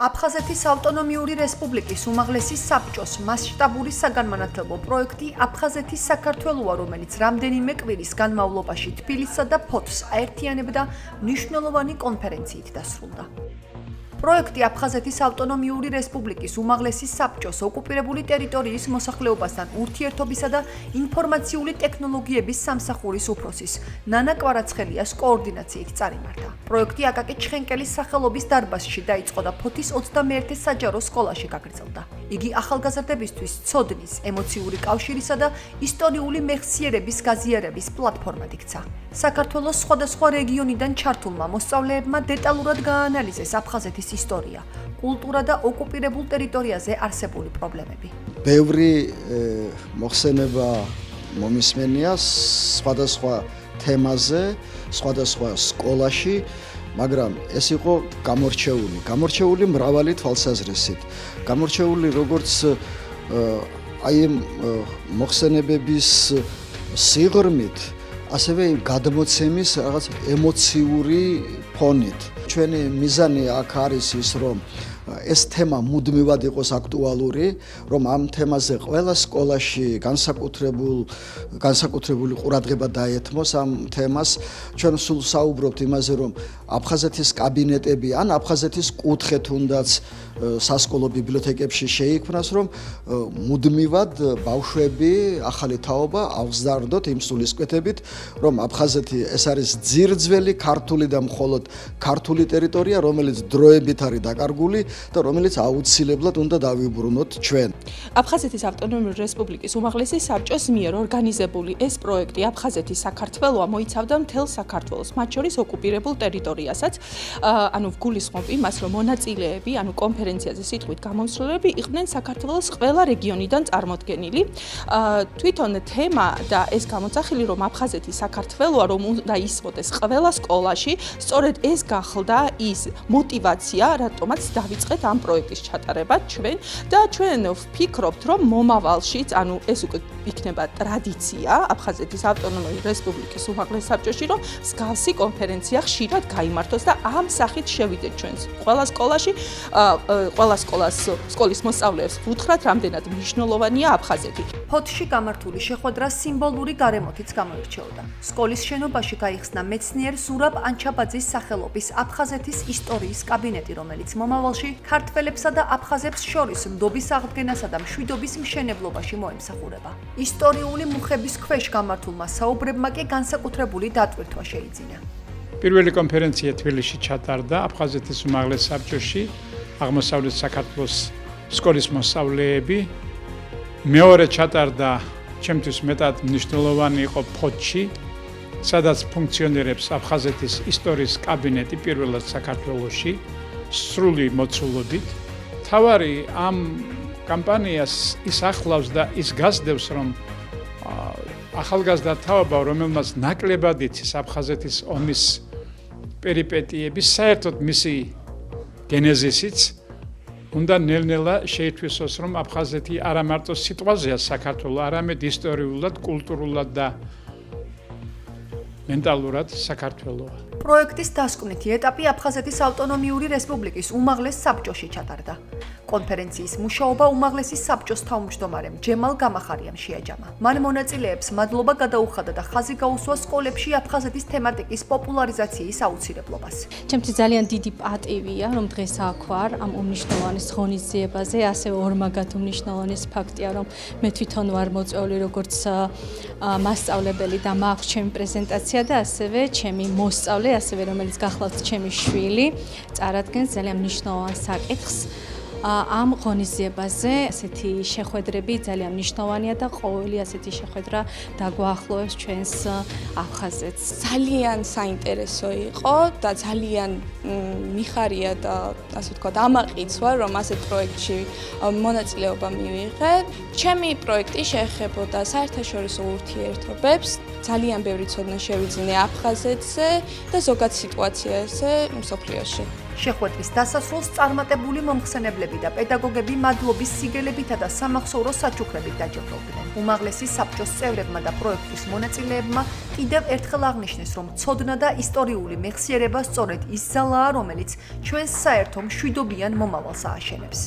აფხაზეთის ავტონომიური რესპუბლიკის უმაღლესი საბჭოს მასშტაბური საგანმანათლებლო პროექტი აფხაზეთის საქართველოა, რომელიც რამდენიმე კვირის განმავლობაში თბილისსა და ფოთს აერთიანებდა მნიშვნელოვანი კონფერენციით დასრულდა. პროექტი აფხაზეთის ავტონომიური რესპუბლიკის უმაღლესი საბჭოს ოკუპირებული ტერიტორიის მოსახლეობასთან ურთიერთობისა და ინფორმაციული ტექნოლოგიების სამსახურის უფროსის ნანა კვარაცხელიას კოორდინაციით წარიმართა. პროექტი აკაკი ჩხენკელის სახელობის დარბაზში დაიწყო და ფოთის 21 საჯარო სკოლაში გაგრძელდა. იგი ახალგაზრდებისთვის ცოდნის, ემოციური კავშირისა და ისტორიული მეხსიერების გაზიარების პლატფორმად იქცა. საქართველოს სხვადასხვა რეგიონიდან ჩართულმა მოსწავლეებმა დეტალურად გააანალიზეს აფხაზეთის ისტორია, კულტურა და ოკუპირებულ ტერიტორიაზე არსებული პრობლემები. ბევრი მოხსენება მომისმენია სხვადასხვა თემაზე, სხვადასხვა სკოლაში, მაგრამ ეს იყო გამორჩეული მრავალი თვალსაზრისით. გამორჩეული როგორც აი მოხსენებების სიღრმით, ასევე გადმოცემის რაღაც ემოციური ფონით. ჩვენი მიზანი აქ არის ის, რომ ეს თემა მუდმივად იყოს აქტუალური, რომ ამ თემაზე ყველა სკოლაში განსაკუთრებული ყურადღება დაეთმოს ამ თემას. ჩვენ სულ საუბრობთ იმაზე, რომ აფხაზეთის კაბინეტები ან აფხაზეთის კუთხე თუნდაც სასკოლო ბიბლიოთეკებში შეიქმნას, რომ მუდმივად ბავშვები, ახალი თაობა აღზარდოთ იმ სულისკვეთებით, რომ აფხაზეთი ეს არის ძირძველი ქართული და მხოლოდ ქართული ტერიტორია, რომელიც დროებით არის დაკარგული და რომელიც აუცილებლად უნდა დავიბრუნოთ ჩვენ. აფხაზეთის ავტონომიური რესპუბლიკის უმაღლესი საბჭოს მიერ ორგანიზებული ეს პროექტი აფხაზეთის საქართველოა მოიცავდა მთელ საქართველოს, მათ შორის ოკუპირებულ ტერიტორიასაც. ანუ გულისხმობ იმას, რომ მონაწილეები, ანუ კონფერენციაზე სიტყვით გამომსვლელები იყვნენ საქართველოს ყველა რეგიონიდან წარმოდგენილი. თვითონ თემა და ეს გამოძახილი, რომ აფხაზეთი საქართველოა, რომ უნდა ისმოდეს ყველა სკოლაში, სწორედ ეს გახლდა ის მოტივაცია, რატომაც დავიწყეთ ამ პროექტის ჩატარება ჩვენ და ჩვენ ვფიქრობთ, რომ მომავალშიც, ანუ ეს უკვე იქნება ტრადიცია აფხაზეთის ავტონომიური რესპუბლიკის უმაღლეს საბჭოში, რომ მსგავსი კონფერენცია ხშირად გაიმართოს და ამ სახით შევიდეთ ჩვენ ყველა სკოლაში, ყველა სკოლის მოსწავლეებს ვუთხრათ, რამდენად მნიშვნელოვანია აფხაზეთი. ფოთში გამართული შეხვედრა სიმბოლური გარემოთიც გამოირჩეოდა. სკოლის შენობაში გაიხსნა მეცნიერ ზურაბ ანჩაბაძის სახელობის აფხაზეთის ისტორიის კაბინეტი, რომელიც მომავალში ქართველებსა და აფხაზებს შორის ნდობის აღდგენასა და მშვიდობის მშენებლობაში მოემსახურება. ისტორიული მუხების ქვეშ გამართულმა საუბრებმა კი განსაკუთრებული დატვირთვა შეიძინა. პირველი კონფერენცია თბილისში ჩატარდა აფხაზეთის უმაღლეს საბჭოში, აღმოსავლეთ საქართველოს სკოლის მოსწავლეები. მეორე ჩატარდა ჩემთვის მეტად მნიშვნელოვანი იყო ფოთში, სადაც ფუნქციონირებს აფხაზეთის ისტორიის კაბინეტი პირველად საქართველოში, სრული მოცულობით. თავარი ამ კამპანიას ის ახლავს და ის გასდევს, რომ ახალგაზრდა თაობა, რომელმაც ნაკლებად იცის აფხაზეთის ომის პერიპეტიები, საერთოდ მისი გენეზისიც უნდა ნელ-ნელა შეითვისოს, რომ აფხაზეთი არა მარტო სიტყვაზეა საქართველო, არამედ ისტორიულად, კულტურულად და მენტალურად საქართველოა. პროექტის დასკვნითი ეტაპი აფხაზეთის ავტონომიური რესპუბლიკის უმაღლეს საბჭოში ჩატარდა. კონფერენციის მუშაობა უმაღლესი საბჭოს თავმჯდომარემ ჯემალ გამახარიამ შეაჯამა. მან მონაწილეებს მადლობა გადაუხადა და ხაზი გაუსვა სკოლებში აფხაზეთის თემატიკის პოპულარიზაციის აუცილებლობას. ჩემთვის ძალიან დიდი პატივია, რომ დღეს აქ ვარ ამ უმნიშვნელოვანეს ღონისძიებაზე, ასევე ორმაგად უმნიშვნელოვანეს ფაქტია, რომ მე თვითონ ვარ მოწვეული როგორც მასწავლებელი და მაქვს ჩემი პრეზენტაცია და ასევე ჩემი მოსწავლე, ასევე რომელიც გახლავთ ჩემი შვილი, წარადგენს ძალიან მნიშვნელოვან საკითხს. ამ ღონისძიებაზე ასეთი შეხვედრები ძალიან მნიშვნელოვანია და ყოველი ასეთი შეხვედრა დაგვაახლოვებს ჩვენს აფხაზეთს. ძალიან საინტერესო იყო და ძალიან მიხარია და ასე ვთქვათ, ამაყიცვა, რომ ასეთ პროექტში მონაწილეობა მივიღე. ჩემი პროექტი შეეხებოდა საერთაშორისო ურთიერთობებს, ძალიან ბევრი ცოდნა შევიძინე აფხაზეთზე და ზოგად სიტუაციაზე მსოფლიოში. შეხვედრის დასასრულს წარმატებული მომხსენებლები და პედაგოგები მადლობის სიგელებითა და სამახსოვრო საჩუქრებით დაჯილდოვდნენ. უმაღლესი საბჭოს წევრებმა და პროექტის მონაწილეებმა კიდევ ერთხელ აღნიშნეს, რომ ცოდნა და ისტორიული მეხსიერება სწორედ ის ძალაა, რომელიც ჩვენს საერთო მშვიდობიან მომავალს ააშენებს.